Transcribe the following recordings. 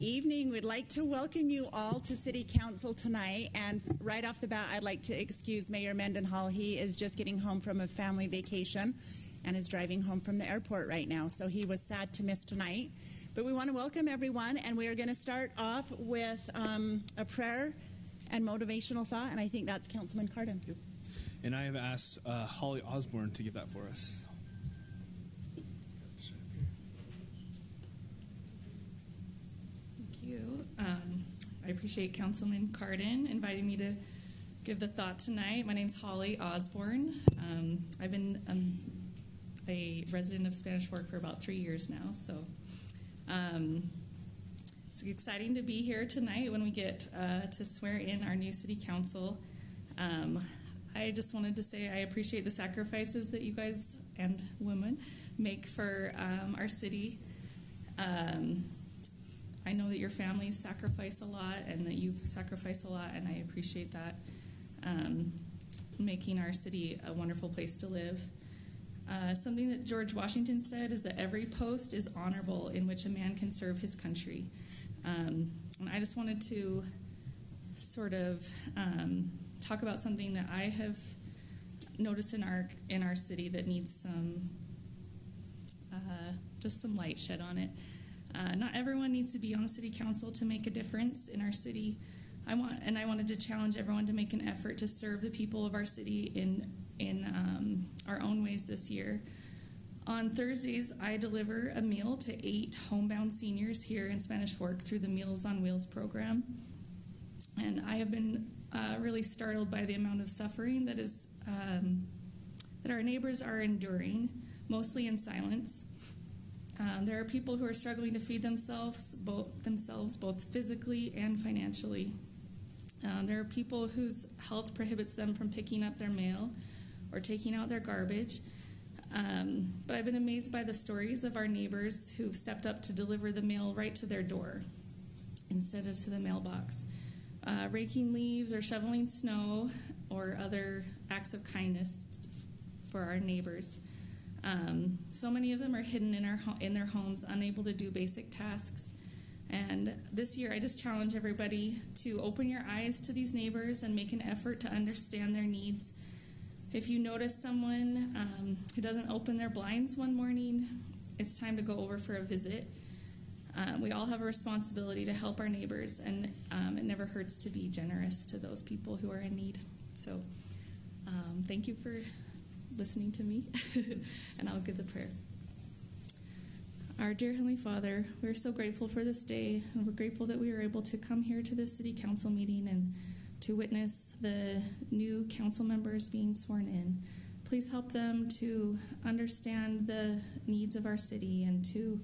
Evening. We'd like to welcome you all to City Council tonight. And right off the bat, I'd like to excuse Mayor Mendenhall. He is just getting home from a family vacation and is driving home from the airport right now. So he was sad to miss tonight. But we want to welcome everyone, and we are going to start off with a prayer and motivational thought, and I think that's Councilman Cardin. Yep. And I have asked Holly Osborne to give that for us. Thank you. I appreciate Councilman Cardin inviting me to give the thought tonight. My name's Holly Osborne. I've been a resident of Spanish Fork for about 3 years now, so it's exciting to be here tonight when we get to swear in our new city council. I just wanted to say I appreciate the sacrifices that you guys and women make for our city. I know that your families sacrifice a lot and that you sacrifice a lot, and I appreciate that, making our city a wonderful place to live. Something that George Washington said is that every post is honorable in which a man can serve his country. And I just wanted to sort of talk about something that I have noticed in our city that needs some just some light shed on it. Not everyone needs to be on the city council to make a difference in our city. I wanted to challenge everyone to make an effort to serve the people of our city in our own ways this year. On Thursdays, I deliver a meal to 8 homebound seniors here in Spanish Fork through the Meals on Wheels program. And I have been really startled by the amount of suffering that our neighbors are enduring, mostly in silence. There are people who are struggling to feed themselves both physically and financially. There are people whose health prohibits them from picking up their mail or taking out their garbage. But I've been amazed by the stories of our neighbors who've stepped up to deliver the mail right to their door instead of to the mailbox. Raking leaves or shoveling snow or other acts of kindness for our neighbors. So many of them are hidden in their homes, unable to do basic tasks. And this year, I just challenge everybody to open your eyes to these neighbors and make an effort to understand their needs. If you notice someone who doesn't open their blinds one morning, it's time to go over for a visit. We all have a responsibility to help our neighbors, and it never hurts to be generous to those people who are in need. So thank you for listening to me, and I'll give the prayer. Our dear Heavenly Father, we're so grateful for this day, and we're grateful that we were able to come here to this city council meeting and to witness the new council members being sworn in. Please help them to understand the needs of our city and to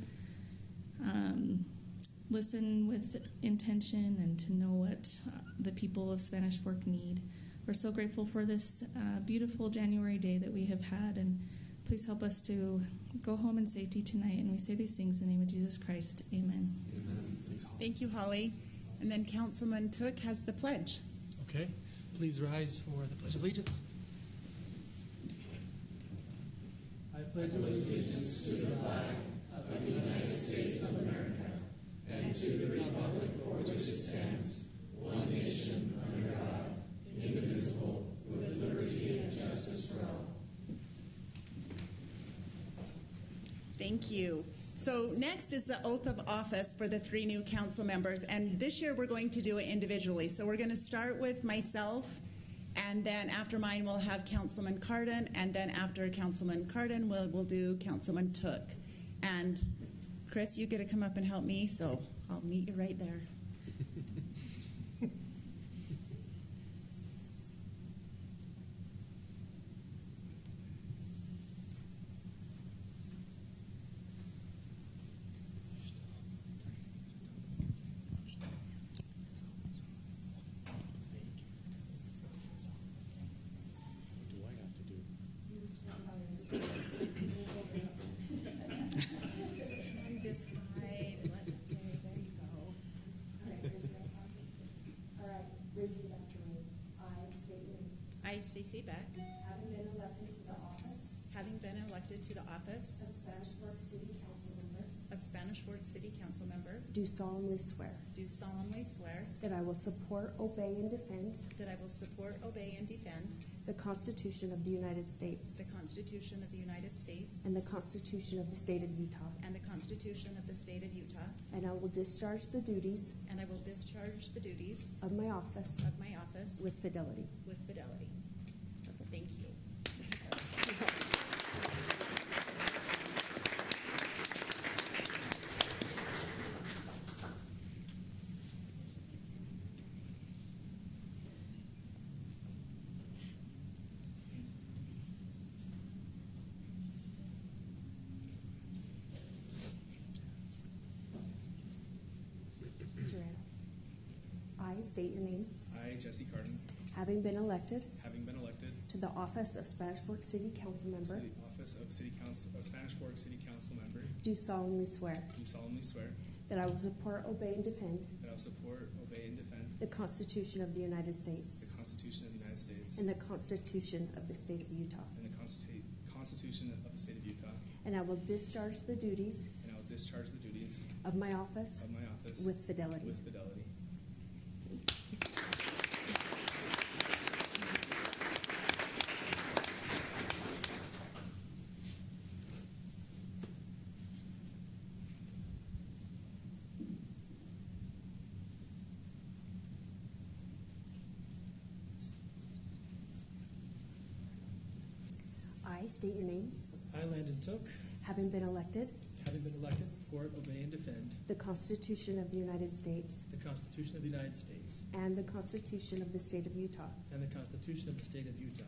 listen with intention and to know what the people of Spanish Fork need. We're so grateful for this beautiful January day that we have had, and please help us to go home in safety tonight. And we say these things in the name of Jesus Christ. Amen. Amen. Thank you, Holly. And then Councilman Took has the pledge. Okay. Please rise for the Pledge of Allegiance. I pledge allegiance to the flag of the United States of America and to the republic for which it stands, one nation under God, indivisible, with liberty and justice for all. Thank you. So next is the oath of office for the 3 new council members, and this year we're going to do it individually. So we're going to start with myself, and then after mine we'll have Councilman Cardin, and then after Councilman Cardin we'll do Councilman Took. And Chris, you get to come up and help me, so I'll meet you right there. I, Stacy Beck, having been elected to the office of Spanish Fork City Council member of Spanish Fork City Council Member, do solemnly swear do solemnly swear that I will support, obey, and defend that I will support, obey, and defend the Constitution of the United States the Constitution of the United States and the Constitution of the State of Utah, and the Constitution of the State of Utah, and I will discharge the duties and I will discharge the duties of my office of my office with fidelity. with fidelity. Thank you. Raise your hand. I state your name, I, Jesse Carden, having been elected having been elected to the office of Spanish Fork City Council to Member, the office of Spanish Fork City Council Member, do solemnly swear do solemnly swear that I will support, obey, and defend that I will support, obey, and defend the Constitution of the United States the Constitution of the United States and the Constitution of the State of Utah, and the Constitution of the State of Utah, and I will discharge the duties and I will discharge the duties of my office of my office with fidelity. with fidelity. I state your name, I, Landon Took, having been elected having been elected, support, obey, and defend the Constitution of the United States the Constitution of the United States and the Constitution of the State of Utah, and the Constitution of the State of Utah,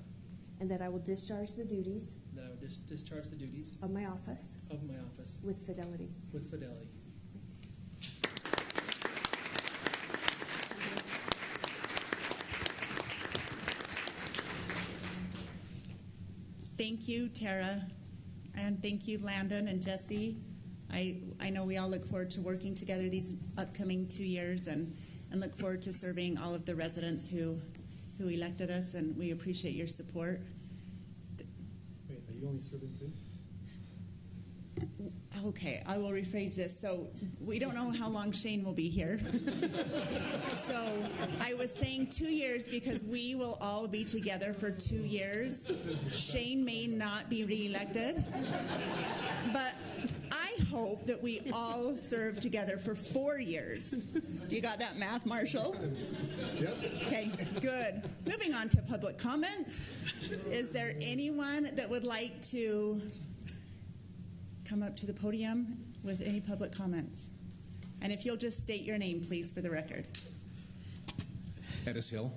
and that I will discharge the duties and that I will discharge the duties of my office of my office with fidelity. with fidelity. Thank you, Tara, and thank you, Landon and Jesse. I know we all look forward to working together these upcoming 2 years and look forward to serving all of the residents who elected us, and we appreciate your support. Wait, are you only serving two? Okay, I will rephrase this. So we don't know how long Shane will be here. So I was saying 2 years because we will all be together for 2 years. Shane may not be reelected, but I hope that we all serve together for 4 years. Do you got that math, Marshall? Yep. Okay, good. Moving on to public comments. Is there anyone that would like to come up to the podium with any public comments? And if you'll just state your name, please, for the record. Edis Hill.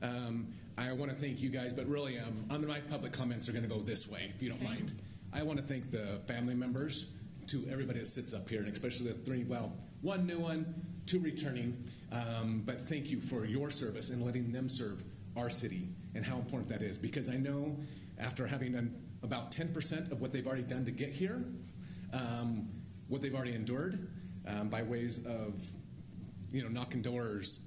I want to thank you guys, but really, my public comments are going to go this way, if you don't mind. I want to thank the family members, to everybody that sits up here, and especially the three, one new one, 2 returning. But thank you for your service and letting them serve our city and how important that is. Because I know after having done about 10% of what they've already done to get here, what they've already endured by ways of, knocking doors,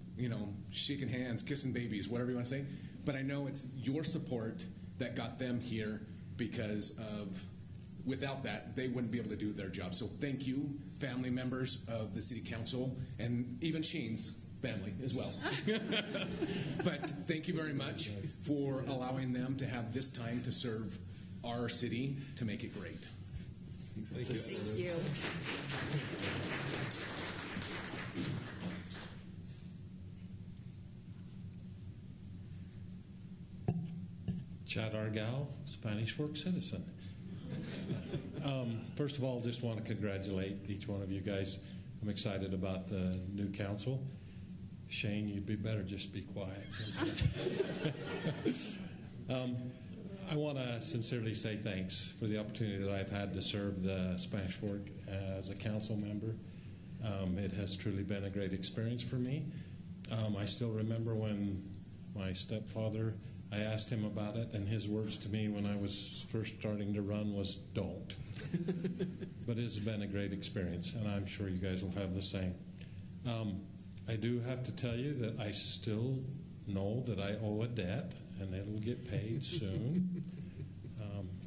shaking hands, kissing babies, whatever you want to say. But I know it's your support that got them here, because without that, they wouldn't be able to do their job. So thank you, family members of the City Council, and even Shane's family as well. But thank you very much for allowing them to have this time to serve our city to make it great. Thank you. Thank you. Chad Argal, Spanish Fork citizen. First of all, just want to congratulate each one of you guys. I'm excited about the new council. Shane, you'd be better just be quiet. I want to sincerely say thanks for the opportunity that I've had to serve the Spanish Fork as a council member. It has truly been a great experience for me. I still remember when my stepfather, I asked him about it, and his words to me when I was first starting to run was, "Don't." But it's been a great experience, and I'm sure you guys will have the same. I do have to tell you that I still know that I owe a debt, and it will get paid soon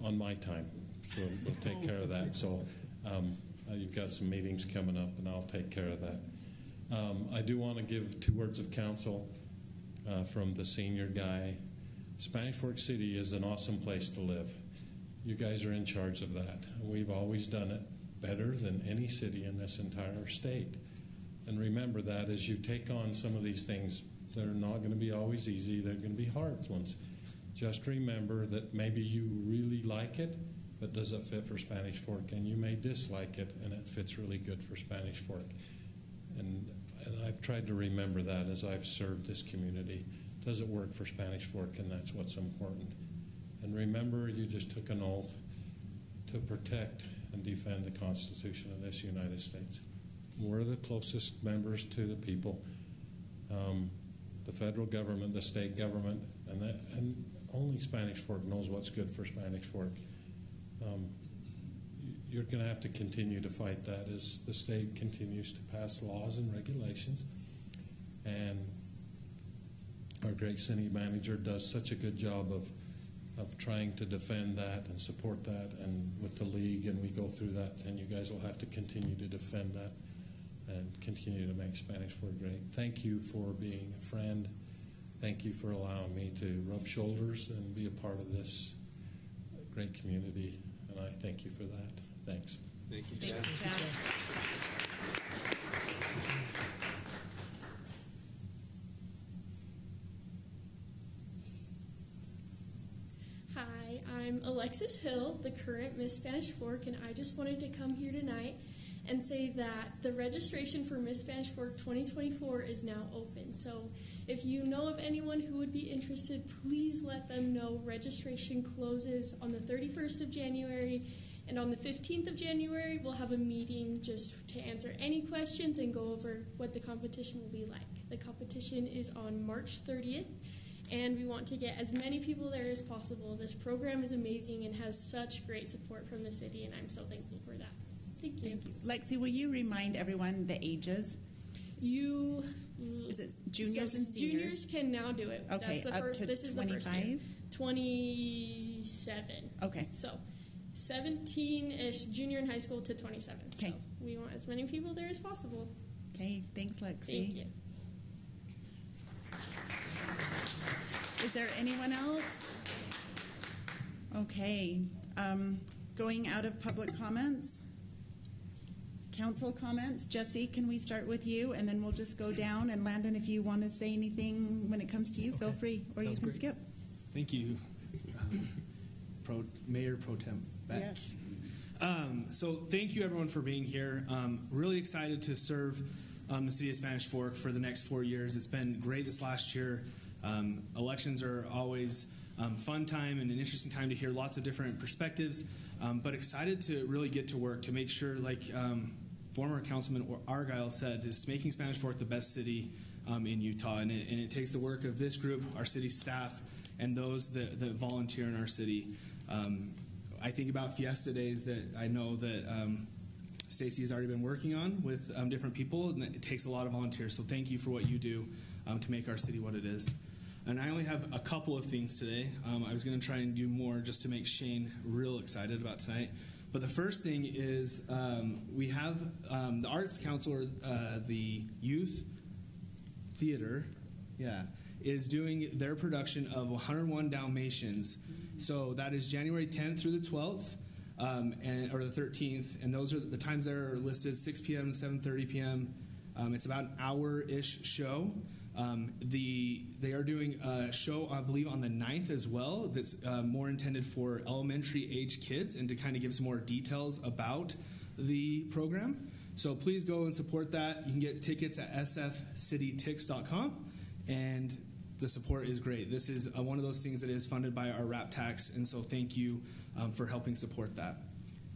on my time. So we'll take care of that. So You've got some meetings coming up, and I'll take care of that. I do want to give 2 words of counsel from the senior guy. Spanish Fork City is an awesome place to live. You guys are in charge of that. We've always done it better than any city in this entire state. And remember that as you take on some of these things, they're not going to be always easy. They're going to be hard ones. Just remember that maybe you really like it, but does it fit for Spanish Fork? And you may dislike it, and it fits really good for Spanish Fork. And I've tried to remember that as I've served this community. Does it work for Spanish Fork? And that's what's important. And remember, you just took an oath to protect and defend the Constitution of this United States. We're the closest members to the people, the federal government, the state government, and only Spanish Fork knows what's good for Spanish Fork. You're going to have to continue to fight that as the state continues to pass laws and regulations. And our great city manager does such a good job of trying to defend that and support that, and with the league, and we go through that, and you guys will have to continue to defend that and continue to make Spanish Fork great. Thank you for being a friend. Thank you for allowing me to rub shoulders and be a part of this great community, and I thank you for that. Thanks. Thank you, Thanks, Chad. Hi, I'm Alexis Hill, the current Miss Spanish Fork, and I just wanted to come here tonight and say that the registration for Miss Spanish Fork 2024 is now open. So if you know of anyone who would be interested, please let them know. Registration closes on the 31st of January, and on the 15th of January, we'll have a meeting just to answer any questions and go over what the competition will be like. The competition is on March 30th. And we want to get as many people there as possible. This program is amazing and has such great support from the city, and I'm so thankful for that. Thank you. Thank you. Lexi, will you remind everyone the ages? Is it juniors and seniors? Juniors can now do it. Okay, That's the up first, to this is 25? the first year. 27. Okay. So 17-ish junior in high school to 27. Okay. So we want as many people there as possible. Okay, thanks, Lexi. Thank you. Is there anyone else? Okay. Going out of public comments. Council comments. Jesse, can we start with you? And then we'll just go down. And Landon, if you want to say anything when it comes to you, feel free. Or Sounds you can great. skip. Thank you, Mayor Pro Tem Beck. Yes. So thank you, everyone, for being here. Really excited to serve the city of Spanish Fork for the next 4 years. It's been great this last year. Elections are always fun time and an interesting time to hear lots of different perspectives, but excited to really get to work to make sure, like former Councilman Argyle said, is making Spanish Fork the best city in Utah. And it takes the work of this group, our city staff, and those that volunteer in our city. I think about Fiesta Days that I know that Stacy has already been working on with different people, and it takes a lot of volunteers. So thank you for what you do to make our city what it is. And I only have a couple of things today. I was going to try and do more just to make Shane real excited about tonight. But the first thing is we have the Arts Council, or the Youth Theater, is doing their production of 101 Dalmatians. So that is January 10th through the 12th, or the 13th. And those are the times that are listed, 6 p.m. to 7:30 p.m. It's about an hour-ish show. They are doing a show, I believe, on the 9th as well that's more intended for elementary-age kids and to kind of give some more details about the program. So please go and support that. You can get tickets at sfcitytix.com, and the support is great. This is one of those things that is funded by our RAP tax, and so thank you for helping support that.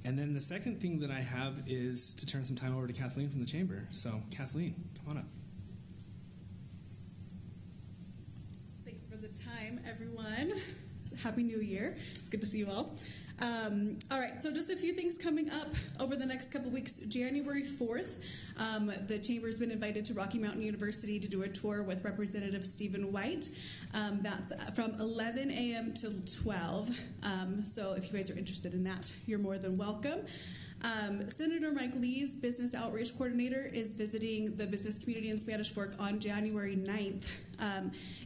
And then the second thing that I have is to turn some time over to Kathleen from the Chamber. So, Kathleen, come on up. Thanks for the time, everyone. Happy New Year. It's good to see you all. All right, so just a few things coming up over the next couple weeks. January 4th, the Chamber's been invited to Rocky Mountain University to do a tour with Representative Stephen White. That's from 11 a.m. till 12. So if you guys are interested in that, you're more than welcome. Senator Mike Lee's Business Outreach Coordinator is visiting the business community in Spanish Fork on January 9th.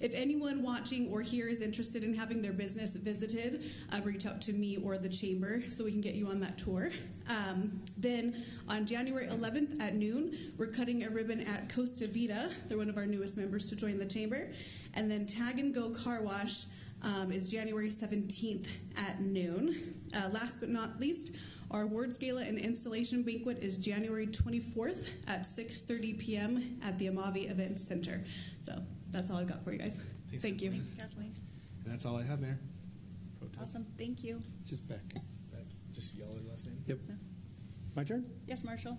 If anyone watching or here is interested in having their business visited, reach out to me or the chamber so we can get you on that tour. Then on January 11th at noon, we're cutting a ribbon at Costa Vida. They're one of our newest members to join the chamber. And then Tag and Go Car Wash is January 17th at noon. Last but not least, our awards gala and installation banquet is January 24th at 6:30 p.m. at the Amavi Event Center. So that's all I've got for you guys. Thank you. Thanks, Kathleen. And that's all I have, Mayor. Awesome. Thank you. Just back. Just yell at last name. Yep. My turn? Yes, Marshall.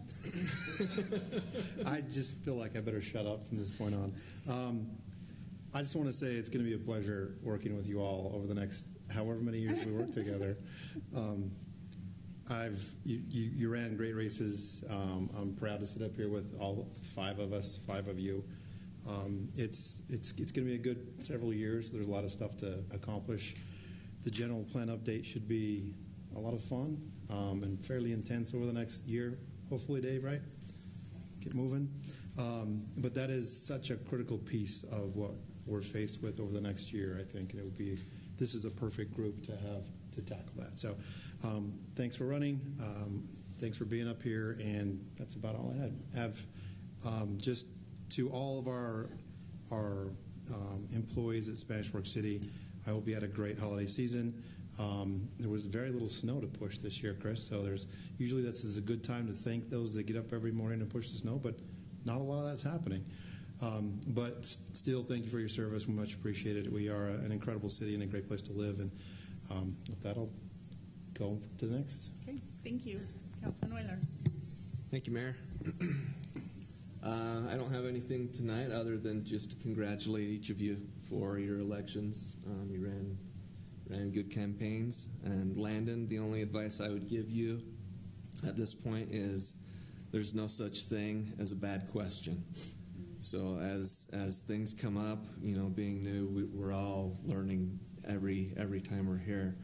I just feel like I better shut up from this point on. I just want to say it's going to be a pleasure working with you all over the next however many years we work together. You ran great races. I'm proud to sit up here with all 5 of us, 5 of you. It's going to be a good several years. There's a lot of stuff to accomplish. The general plan update should be a lot of fun and fairly intense over the next year. Hopefully, Dave, right? Get moving. But that is such a critical piece of what we're faced with over the next year, I think. And this is a perfect group to have to tackle that. So thanks for running. Thanks for being up here. And that's about all I have. Just to all of our employees at Spanish Fork City, I hope you had a great holiday season. There was very little snow to push this year, Chris, so usually this is a good time to thank those that get up every morning and push the snow, but not a lot of that's happening. But still, thank you for your service. We much appreciate it. We are an incredible city and a great place to live, and with that, I'll go to the next. Okay, thank you. Councilman Euler. Thank you, Mayor. I don't have anything tonight other than just to congratulate each of you for your elections. You ran good campaigns. And Landon, the only advice I would give you at this point is there's no such thing as a bad question. So as things come up, being new, we're all learning every time we're here.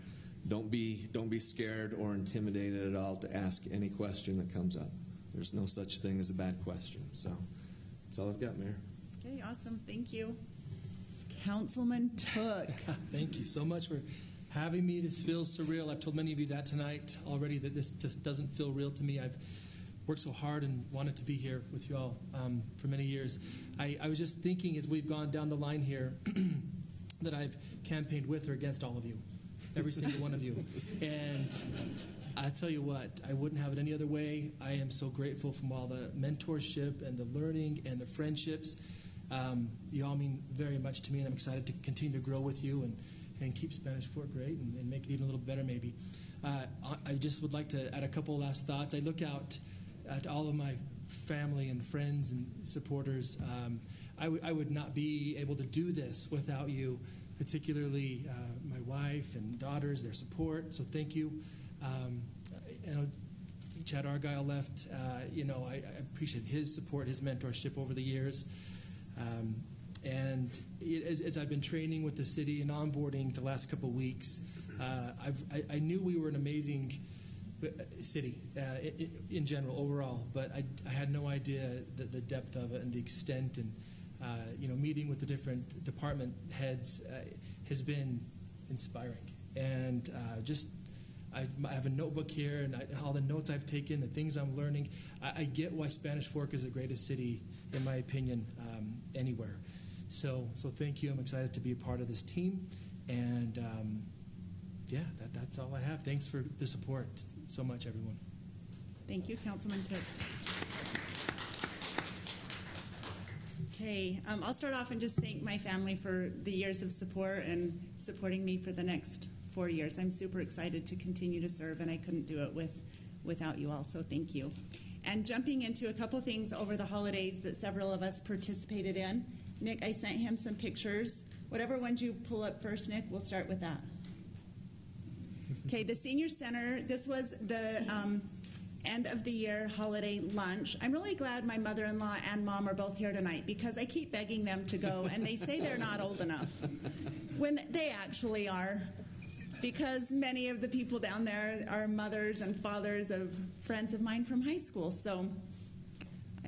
Don't be scared or intimidated at all to ask any question that comes up. There's no such thing as a bad question. So that's all I've got, Mayor. Okay, awesome. Thank you. Councilman Took. Thank you so much for having me. This feels surreal. I've told many of you that tonight already, that this just doesn't feel real to me. I've worked so hard and wanted to be here with you all for many years. I was just thinking as we've gone down the line here that I've campaigned with or against all of you, every single one of you. And I tell you what, I wouldn't have it any other way. I am so grateful from all the mentorship and the learning and the friendships. You all mean very much to me, and I'm excited to continue to grow with you and keep Spanish Fork great and make it even a little better maybe. I just would like to add a couple last thoughts. I look out at all of my family and friends and supporters. I would not be able to do this without you, particularly my wife and daughters, their support, so thank you. Chad Argyle left. I appreciate his support, his mentorship over the years. And as I've been training with the city and onboarding the last couple of weeks, I knew we were an amazing city in general, overall, but I had no idea the depth of it and the extent. And meeting with the different department heads has been inspiring. And I have a notebook here, and all the notes I've taken, the things I'm learning. I get why Spanish Fork is the greatest city, in my opinion, anywhere. So thank you. I'm excited to be a part of this team, and that's all I have. Thanks for the support so much, everyone. Thank you, Councilman Took. Okay, I'll start off and just thank my family for the years of support and supporting me for the next 4 years. I'm super excited to continue to serve, and I couldn't do it without you all, so thank you. And jumping into a couple things over the holidays that several of us participated in. Nick, I sent him some pictures. Whatever ones you pull up first, Nick, we'll start with that. Okay, the Senior Center, this was the end of the year holiday lunch. I'm really glad my mother-in-law and mom are both here tonight because I keep begging them to go, and they say they're not old enough when they actually are. because many of the people down there are mothers and fathers of friends of mine from high school. So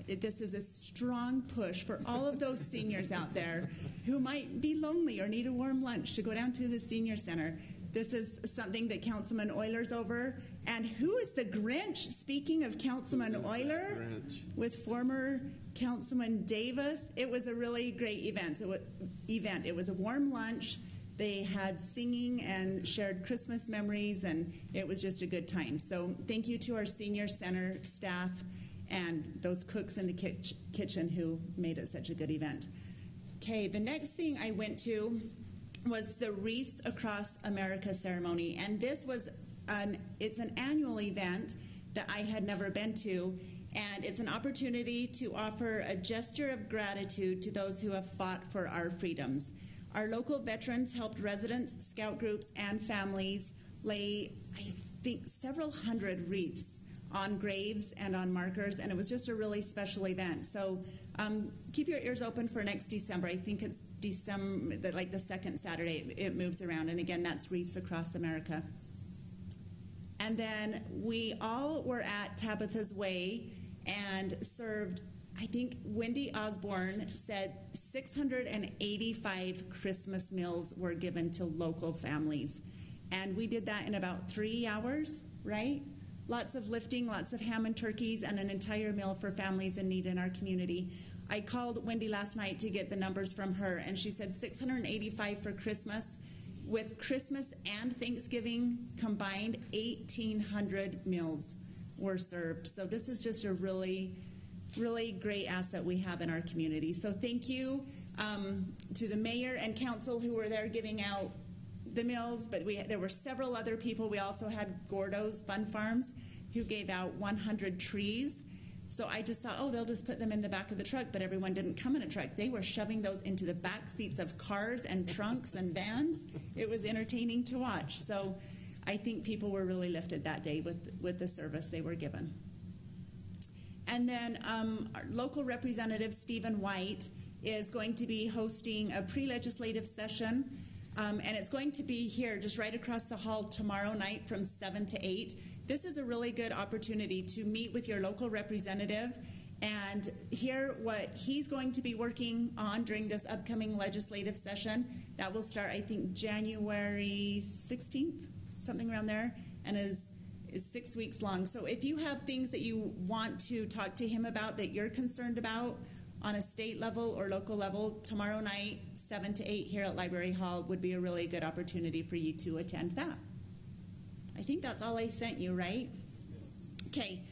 this is a strong push for all of those seniors out there who might be lonely or need a warm lunch to go down to the senior center. This is something that Councilman Euler's over. And who is the Grinch? Speaking of Councilman Euler, with former Councilman Davis, it was a really great event. It was a warm lunch. They had singing and shared Christmas memories, and it was just a good time. So thank you to our senior center staff and those cooks in the kitchen who made it such a good event. Okay, the next thing I went to was the Wreaths Across America ceremony, and this was it's an annual event that I had never been to, and it's an opportunity to offer a gesture of gratitude to those who have fought for our freedoms. Our local veterans helped residents, scout groups, and families lay, I think, several hundred wreaths on graves and on markers, and it was just a really special event. So keep your ears open for next December. I think it's December, like the second Saturday, it moves around. And again, that's Wreaths Across America. And then we all were at Tabitha's Way and served, I think Wendy Osborne said 685 Christmas meals were given to local families. And we did that in about 3 hours, right? Lots of lifting, lots of ham and turkeys, and an entire meal for families in need in our community. I called Wendy last night to get the numbers from her, and she said 685 for Christmas. With Christmas and Thanksgiving combined, 1,800 meals were served. So this is just a really, really great asset we have in our community. So thank you to the mayor and council who were there giving out the meals, but there were several other people. We also had Gordo's Fun Farms who gave out 100 trees. So I just thought, oh, they'll just put them in the back of the truck, but everyone didn't come in a truck. They were shoving those into the back seats of cars and trunks and vans. It was entertaining to watch. So I think people were really lifted that day with the service they were given. And then our local representative, Stephen White, is going to be hosting a pre-legislative session, and it's going to be here just right across the hall tomorrow night from 7 to 8. This is a really good opportunity to meet with your local representative and hear what he's going to be working on during this upcoming legislative session. That will start, I think, January 16th, something around there, and is 6 weeks long. So if you have things that you want to talk to him about that you're concerned about on a state level or local level, tomorrow night, 7 to 8 here at Library Hall would be a really good opportunity for you to attend that. I think that's all I sent you, right? Okay.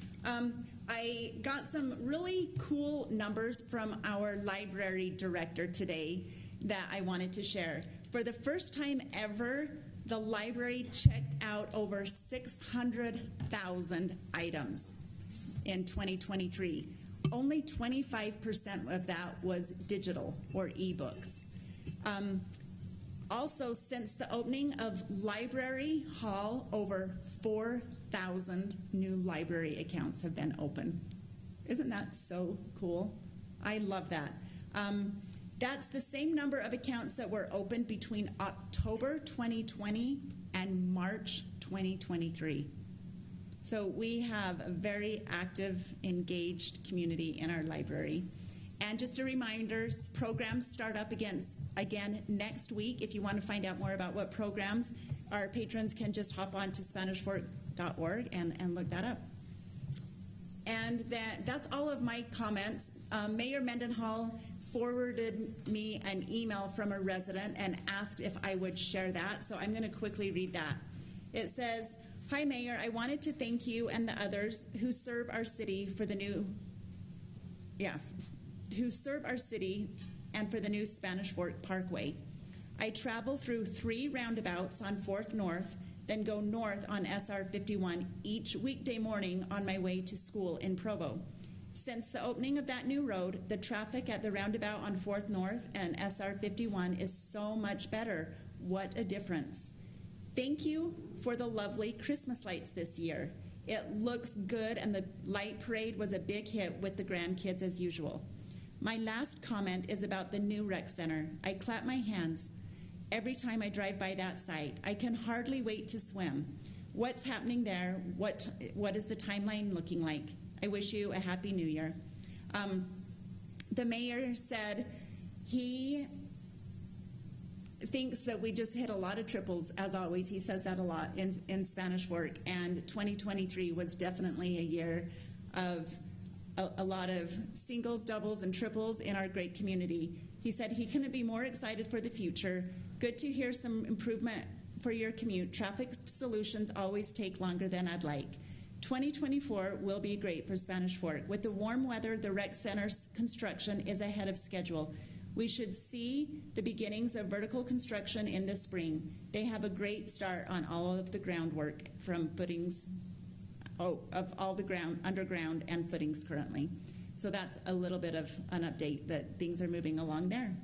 I got some really cool numbers from our library director today that I wanted to share. For the first time ever, the library checked out over 600,000 items in 2023. Only 25% of that was digital or ebooks. Also, since the opening of Library Hall, over 4,000 new library accounts have been opened. Isn't that so cool? I love that. That's the same number of accounts that were opened between October 2020 and March 2023. So we have a very active, engaged community in our library. And just a reminder, programs start up again next week. If you want to find out more about what programs, our patrons can just hop on to SpanishFork.org and look that up. And that's all of my comments. Mayor Mendenhall forwarded me an email from a resident and asked if I would share that. So I'm going to quickly read that. It says, "Hi, Mayor. I wanted to thank you and the others who serve our city for the new and for the new Spanish Fork Parkway. I travel through 3 roundabouts on 4th North, then go north on SR 51 each weekday morning on my way to school in Provo. Since the opening of that new road, the traffic at the roundabout on 4th North and SR 51 is so much better. What a difference. Thank you for the lovely Christmas lights this year. It looks good, and the light parade was a big hit with the grandkids as usual. My last comment is about the new rec center. I clap my hands. every time I drive by that site. I can hardly wait to swim. What's happening there? What is the timeline looking like? I wish you a Happy New Year. The mayor said he thinks that we just hit a lot of triples, as always. He says that a lot in Spanish Fork, and 2023 was definitely a year of a lot of singles, doubles, and triples in our great community. He said he couldn't be more excited for the future. Good to hear some improvement for your commute. Traffic solutions always take longer than I'd like. 2024 will be great for Spanish Fork. With the warm weather, the rec center's construction is ahead of schedule. We should see the beginnings of vertical construction in the spring. They have a great start on all of the groundwork from footings, of all the ground, underground and footings currently. So that's a little bit of an update that things are moving along there.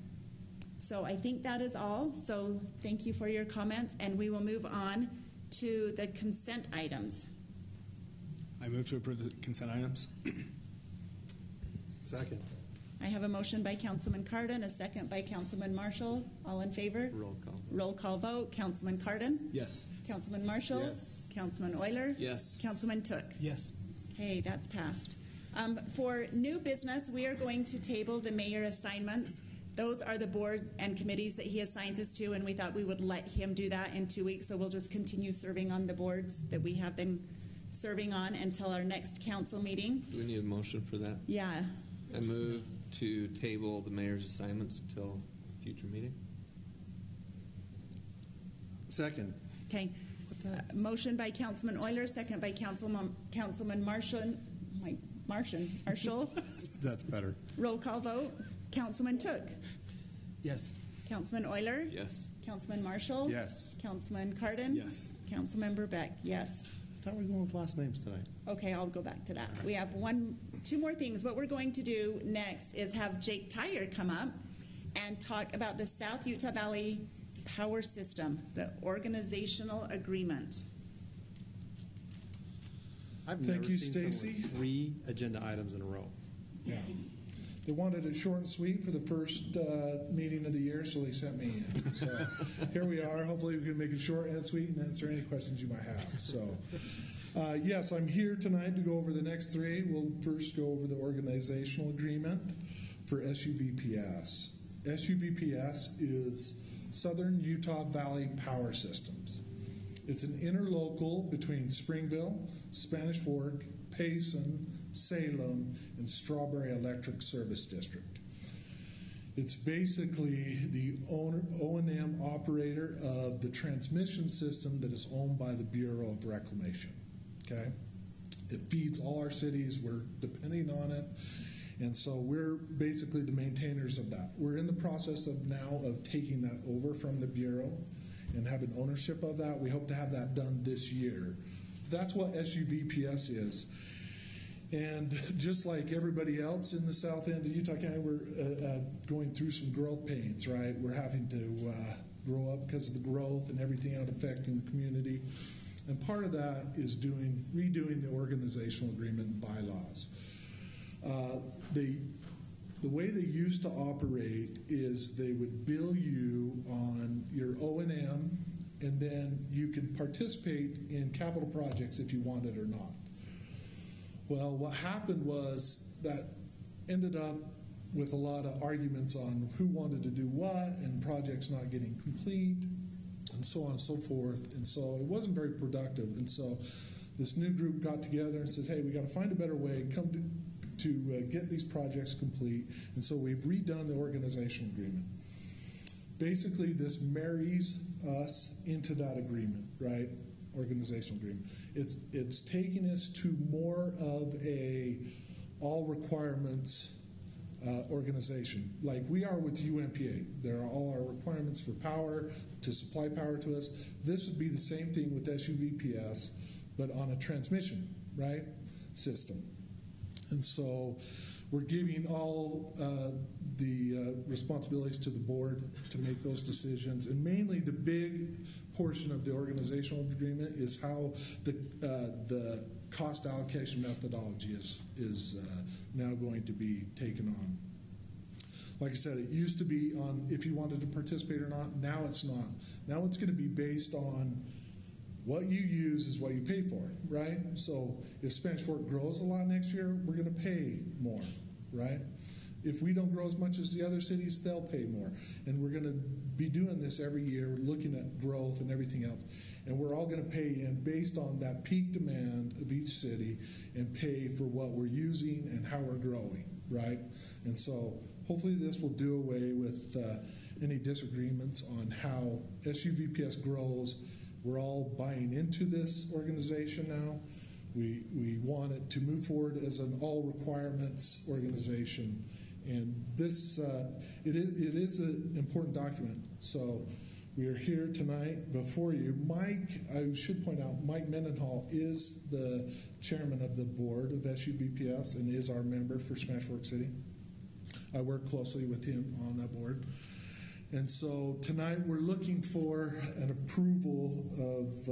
So I think that is all. So thank you for your comments, and we will move on to the consent items. I move to approve the consent items. Second. I have a motion by Councilman Cardin, a second by Councilman Marshall. All in favor? Roll call. Roll call vote. Councilman Cardin? Yes. Councilman Marshall? Yes. Councilman Euler? Yes. Councilman Took? Yes. Okay, that's passed. For new business, we are going to table the mayor assignments. Those are the board and committees that he assigns us to, and we thought we would let him do that in 2 weeks, so we'll just continue serving on the boards that we have been serving on until our next council meeting. Do we need a motion for that? Yeah. I move to table the mayor's assignments until a future meeting. Second. Okay. Motion by Councilman Euler, second by Councilman Marshall. Marshall. That's better. Roll call vote. Councilman Took. Yes. Councilman Euler. Yes. Councilman Marshall. Yes. Councilman Cardin. Yes. Councilmember Beck. Yes. I thought we were going with last names tonight. Okay, I'll go back to that. We have two more things. What we're going to do next is have Jake Tyre come up and talk about the South Utah Valley Power System, the organizational agreement. I've Thank never you, seen someone Stacy. with 3 agenda items in a row. Yeah. They wanted it short and sweet for the first meeting of the year, so they sent me in. So here we are. Hopefully we can make it short and sweet and answer any questions you might have. So yes, I'm here tonight to go over the next 3. We'll first go over the organizational agreement for SUVPS. SUVPS is Southern Utah Valley Power Systems. It's an interlocal between Springville, Spanish Fork, Payson, Salem, and Strawberry Electric Service District. It's basically the O&M operator of the transmission system that is owned by the Bureau of Reclamation. Okay? It feeds all our cities. We're depending on it. And so we're basically the maintainers of that. We're in the process of taking that over from the Bureau and having ownership of that. We hope to have that done this year. That's what SUVPS is. And just like everybody else in the south end of Utah County, we're going through some growth pains, right? We're having to grow up because of the growth and everything out affecting the community. And part of that is redoing the organizational agreement and bylaws. The way they used to operate is they would bill you on your O&M, and then you could participate in capital projects if you wanted or not. Well, what happened was that ended up with a lot of arguments on who wanted to do what and projects not getting complete and so on and so forth. And so it wasn't very productive. And so this new group got together and said, hey, we got to find a better way to get these projects complete. And so we've redone the organizational agreement. Basically, this marries us into that agreement, right? Organizational agreement. It's taking us to more of a all requirements organization, like we are with UMPA. There are all our requirements for power, to supply power to us. This would be the same thing with SUVPS, but on a transmission, right, system. And so we're giving all the responsibilities to the board to make those decisions. And mainly the big portion of the organizational agreement is how the cost allocation methodology is now going to be taken on. Like I said, it used to be on if you wanted to participate or not. Now it's not. Now it's going to be based on what you use is what you pay for, right? So if Spanish Fork grows a lot next year, we're going to pay more, right? If we don't grow as much as the other cities, they'll pay more. And we're going to be doing this every year, looking at growth and everything else. And we're all going to pay in based on that peak demand of each city and pay for what we're using and how we're growing, right? And so hopefully this will do away with any disagreements on how SUVPS grows. We're all buying into this organization now. We want it to move forward as an all requirements organization. And this, it is an important document. So we are here tonight before you. Mike, I should point out, Mike Mendenhall is the chairman of the board of SUVPS and is our member for Spanish Fork City. I work closely with him on that board. And so tonight we're looking for an approval of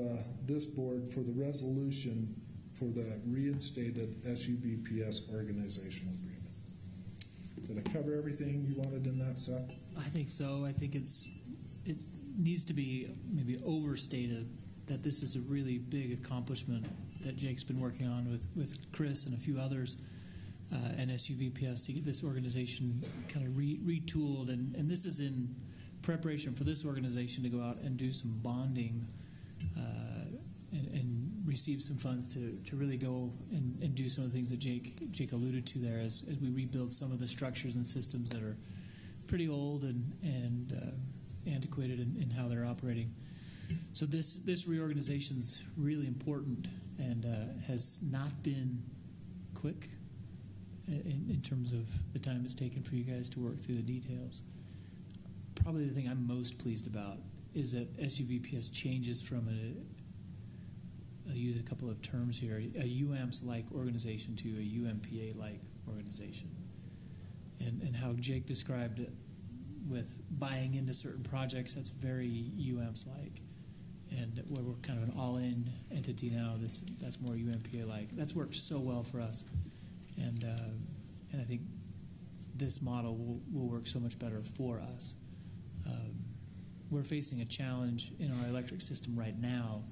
this board for the resolution for the reinstated SUVPS organizational agreement. Did I cover everything you wanted in that, Seth? I think so. I think it needs to be maybe overstated that this is a really big accomplishment that Jake's been working on with Chris and a few others and SUVPS to get this organization kind of retooled. And this is in preparation for this organization to go out and do some bonding and receive some funds to really go and do some of the things that Jake alluded to there as we rebuild some of the structures and systems that are pretty old and antiquated in how they're operating. So this reorganization's really important and has not been quick in terms of the time it's taken for you guys to work through the details. Probably the thing I'm most pleased about is that SUVPS changes from I'll use a couple of terms here, a UAMPS-like organization to a UMPA-like organization. And how Jake described it with buying into certain projects, that's very UAMPS-like. And where we're kind of an all-in entity now, that's more UMPA-like. That's worked so well for us. And I think this model will work so much better for us. We're facing a challenge in our electric system right now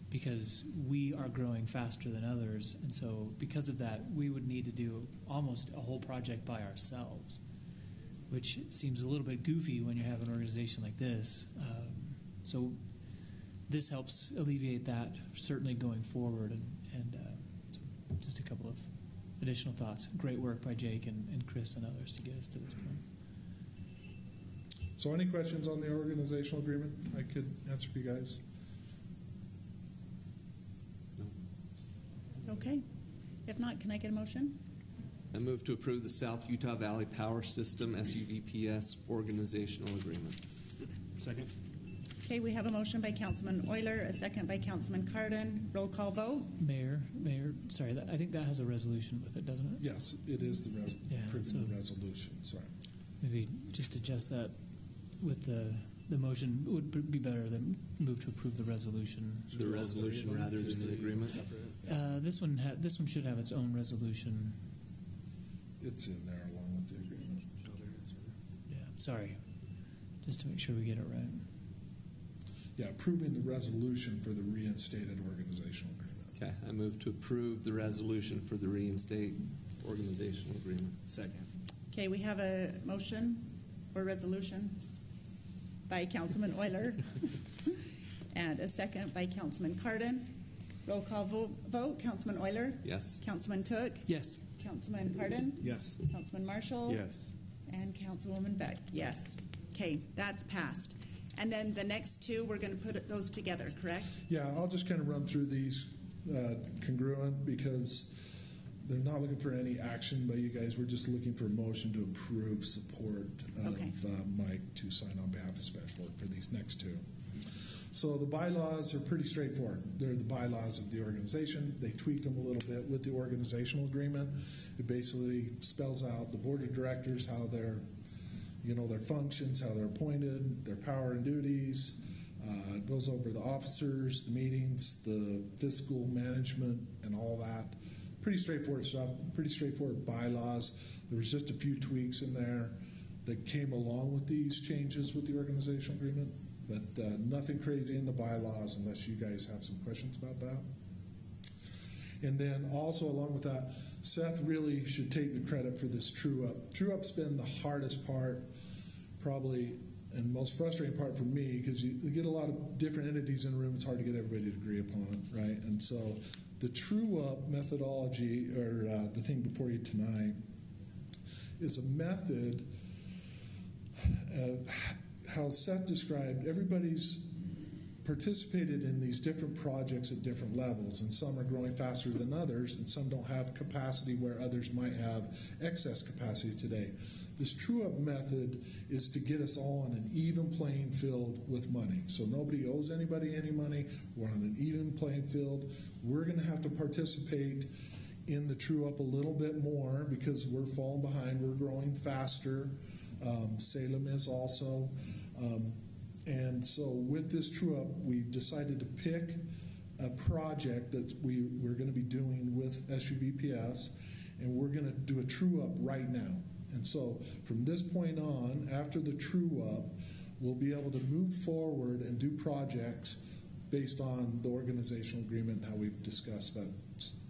because we are growing faster than others. And so because of that, we would need to do almost a whole project by ourselves, which seems a little bit goofy when you have an organization like this. So this helps alleviate that, certainly going forward. And so just a couple of additional thoughts. Great work by Jake and Chris and others to get us to this point. So any questions on the organizational agreement I could answer for you guys? No. Okay. If not, can I get a motion? I move to approve the South Utah Valley Power System SUVPS organizational agreement. Second. Okay, we have a motion by Councilman Euler, a second by Councilman Cardin. Roll call vote. Mayor, sorry, I think that has a resolution with it, doesn't it? Yes, it is the resolution. Sorry. Maybe just adjust that with the motion. It would be better than move to approve the resolution. The resolution rather than the agreement? This one should have its own resolution. It's in there along with the agreement. Yeah, sorry. Just to make sure we get it right. Yeah, approving the resolution for the reinstated organizational agreement. Okay, I move to approve the resolution for the reinstate organizational agreement. Second. Okay, we have a motion or resolution by Councilman Euler and a second by Councilman Cardin. Roll call vote. Councilman Euler? Yes. Councilman Took? Yes. Councilman Cardin? Yes. Councilman Marshall? Yes. And Councilwoman Beck? Yes. Okay, that's passed. And then the next two, we're going to put those together, correct? Yeah, I'll just kind of run through these congruent because they're not looking for any action by you guys. We're just looking for a motion to approve support of Mike to sign on behalf of Spanish Fork for these next two. So the bylaws are pretty straightforward. They're the bylaws of the organization. They tweaked them a little bit with the organizational agreement. It basically spells out the board of directors, how they're their functions, how they're appointed, their power and duties, goes over the officers, the meetings, the fiscal management, and all that. Pretty straightforward stuff, pretty straightforward bylaws. There was just a few tweaks in there. that came along with these changes with the organizational agreement, but nothing crazy in the bylaws unless you guys have some questions about that. And then also along with that, Seth really should take the credit for this true up. True up's been the hardest part, probably, and most frustrating part for me, because you get a lot of different entities in the room. It's hard to get everybody to agree upon, right? And so the true up methodology, or the thing before you tonight, is a method how Seth described. Everybody's participated in these different projects at different levels, and some are growing faster than others, and some don't have capacity where others might have excess capacity today. This true-up method is to get us all on an even playing field with money. So nobody owes anybody any money. We're on an even playing field. We're going to have to participate in the true-up a little bit more because we're falling behind. We're growing faster. Salem is also. And so with this true-up, we decided to pick a project that we're going to be doing with SUVPS, and we're going to do a true-up right now. And so from this point on, after the true-up, we'll be able to move forward and do projects based on the organizational agreement and how we've discussed that.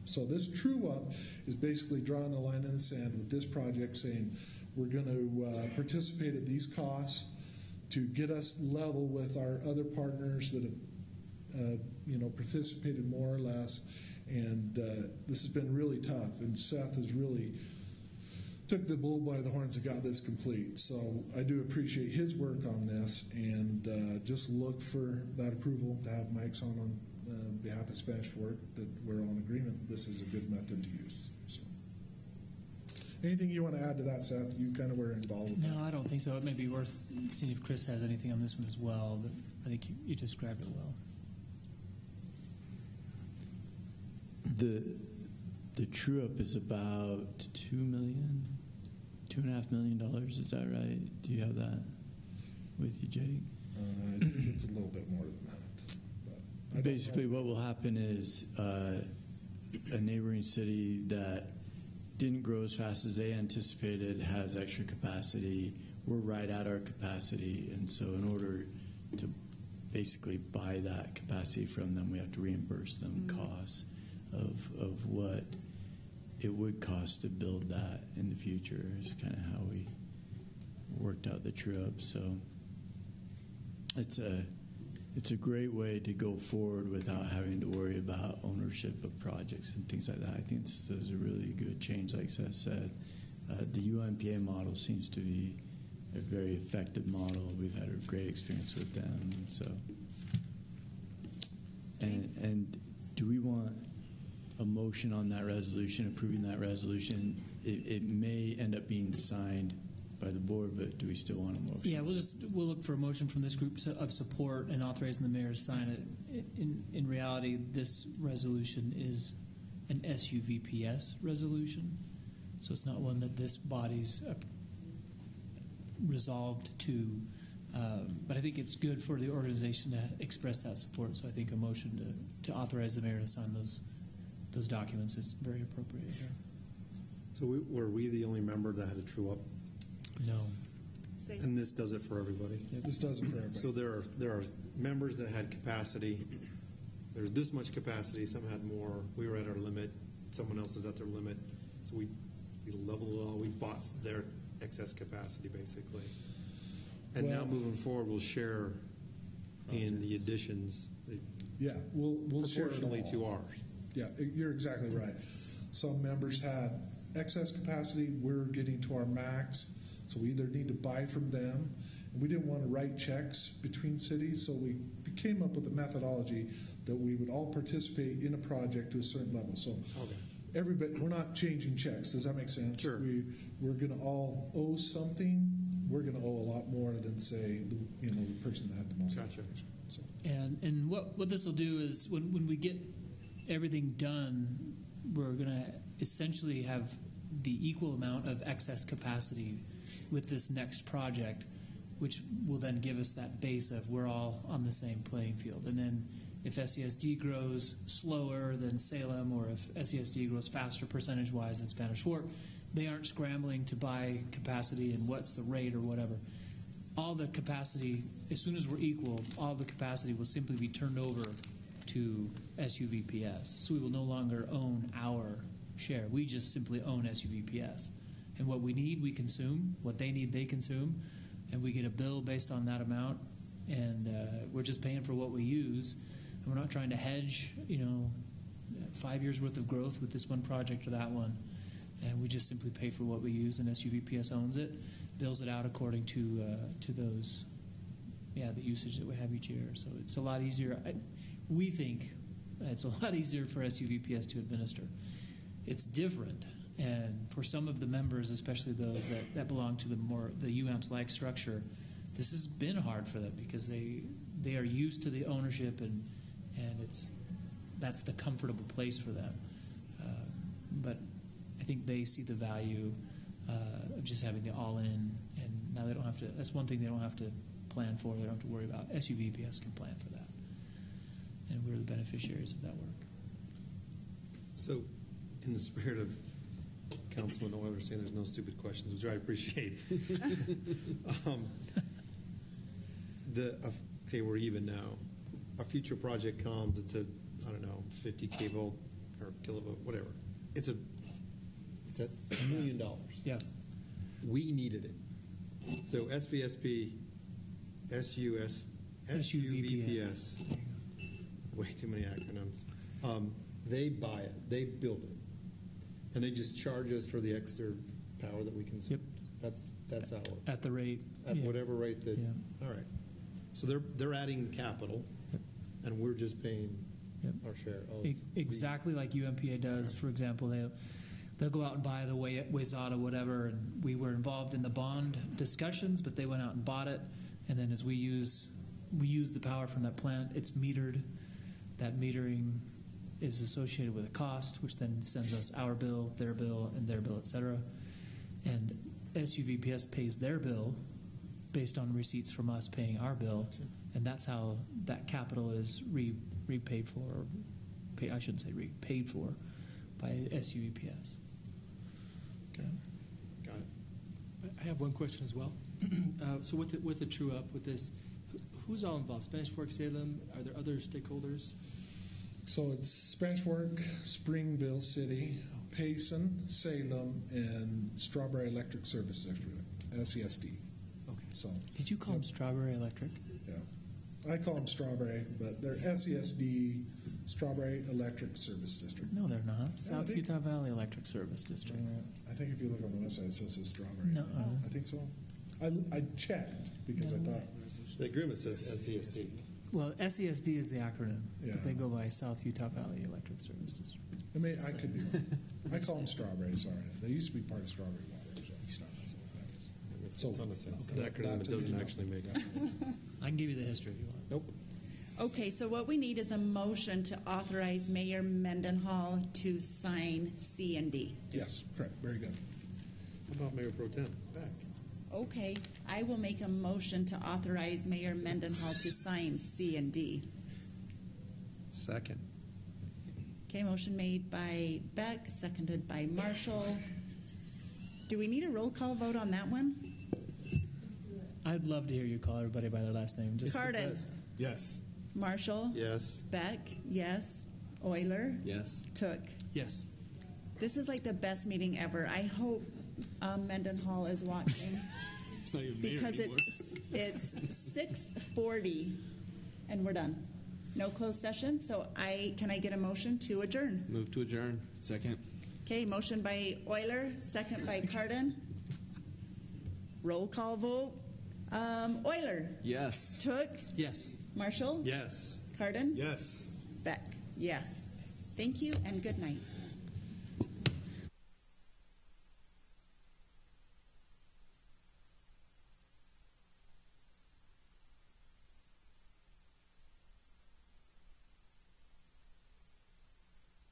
So this true-up is basically drawing a line in the sand with this project saying we're going to participate at these costs to get us level with our other partners that have participated more or less. And this has been really tough, and Seth has really took the bull by the horns and got this complete. So I do appreciate his work on this, and just look for that approval to have Mike's on behalf of Spanish Fork that we're all in agreement this is a good method to use. So, anything you want to add to that, Seth? You kind of were involved with that. No, I don't think so. It may be worth seeing if Chris has anything on this one as well, but I think you described it well. The true up is about $2.5 million. Is that right? Do you have that with you, Jake? I think it's a little bit more than that. But basically, what will happen is a neighboring city that didn't grow as fast as they anticipated has extra capacity. We're right at our capacity, and so in order to basically buy that capacity from them, we have to reimburse them costs of what it would cost to build that in the future is kind of how we worked out the true up. So it's a great way to go forward without having to worry about ownership of projects and things like that. I think this is a really good change, like Seth said. The UNPA model seems to be a very effective model. We've had a great experience with them. And so, and do we want a motion on that resolution, approving that resolution? It may end up being signed by the board, but do we still want a motion? Yeah, we'll look for a motion from this group of support and authorizing the mayor to sign it. In reality, this resolution is an SUVPS resolution, so it's not one that this body's resolved to. But I think it's good for the organization to express that support. So I think a motion to authorize the mayor to sign those documents is very appropriate here. So were we the only member that had a true up? No. And this does it for everybody? Yeah, this does it for everybody. So there are members that had capacity. There's this much capacity. Some had more. We were at our limit. Someone else is at their limit. So we leveled it all. We bought their excess capacity, basically. And now moving forward, we'll share in the additions. Yeah, we'll share it proportionally all. to ours. Yeah, you're exactly right. Some members had excess capacity. We're getting to our max, so we either need to buy from them, and we didn't want to write checks between cities, so we came up with a methodology that we would all participate in a project to a certain level. So everybody, we're not changing checks. Does that make sense? Sure. We're going to all owe something. We're going to owe a lot more than, say, the person that had the most. Gotcha. So. And what this will do is when we get everything done, we're going to essentially have the equal amount of excess capacity with this next project, which will then give us that base of we're all on the same playing field. And then if SESD grows slower than Salem, or if SESD grows faster percentage-wise than Spanish Fork, they aren't scrambling to buy capacity and what's the rate or whatever. All the capacity, as soon as we're equal, all the capacity will simply be turned over to SUVPS. So we will no longer own our share. We just simply own SUVPS. And what we need, we consume. What they need, they consume. And we get a bill based on that amount. And we're just paying for what we use. And we're not trying to hedge, 5 years worth of growth with this one project or that one. And we just simply pay for what we use, and SUVPS owns it, bills it out according to those, the usage that we have each year. So it's a lot easier. We think it's a lot easier for SUVPS to administer. It's different, and for some of the members, especially those that belong to the UAMPS-like structure, this has been hard for them because they are used to the ownership, and that's the comfortable place for them. But I think they see the value of just having the all-in, and now they don't have to. That's one thing they don't have to plan for. They don't have to worry about. SUVPS can plan for that, and we're the beneficiaries of that work. So, in the spirit of Councilman Euler saying there's no stupid questions, which I appreciate. Okay, we're even now. A future project comes. It's a 50 kV or kilovolt, whatever. It's at $1 million. Yeah. We needed it. So SVSP, SUVPS, way too many acronyms. They buy it, they build it, and they just charge us for the extra power that we consume. Yep. That's how it works. At the rate. At whatever rate that. Yeah. All right. So they're adding capital, and we're just paying our share. Exactly like UMPA does. For example, they'll go out and buy the Wayzata, whatever, and we were involved in the bond discussions, but they went out and bought it, and then as we use the power from that plant, it's metered. That metering is associated with a cost, which then sends us our bill, and their bill, etc. And SUVPS pays their bill based on receipts from us paying our bill, and that's how that capital is repaid for. I shouldn't say repaid for by SUVPS. Okay. Got it. I have one question as well. So with the true up, with this, who's all involved? Spanish Fork, Salem? Are there other stakeholders? So it's Spanish Fork, Springville City, Payson, Salem, and Strawberry Electric Service District, SESD. Okay. So did you call them Strawberry Electric? Yeah, I call them Strawberry, but they're SESD, Strawberry Electric Service District. No, they're not. South Utah Valley Electric Service District. I think if you look on the website, it says Strawberry. No, I think so. I checked because I thought the agreement says SESD. Well, SESD is the acronym. Yeah. But they go by South Utah Valley Electric Service District. I could be wrong. I call them Strawberry. Sorry, they used to be part of Strawberry Water. So, a ton of sense. An acronym that doesn't actually make it. I can give you the history if you want. Nope. Okay, so what we need is a motion to authorize Mayor Mendenhall to sign C&D. Yes, correct. Very good. How about Mayor Pro Tem? Back. Okay, I will make a motion to authorize Mayor Mendenhall to sign C&D. Second. Okay, motion made by Beck, seconded by Marshall. Do we need a roll call vote on that one? I'd love to hear you call everybody by their last name. Cardin. Yes. Marshall. Yes. Beck. Yes. Euler. Yes. Took. Yes. This is like the best meeting ever. I hope Mendenhall is watching. It's not even because anymore. it's 6:40 and we're done. No closed session. So can I get a motion to adjourn? Move to adjourn. Second. Okay, motion by Euler, second by Cardin. Roll call vote. Euler. Yes. Took. Yes. Marshall. Yes. Cardin. Yes. Beck. Yes. Thank you and good night.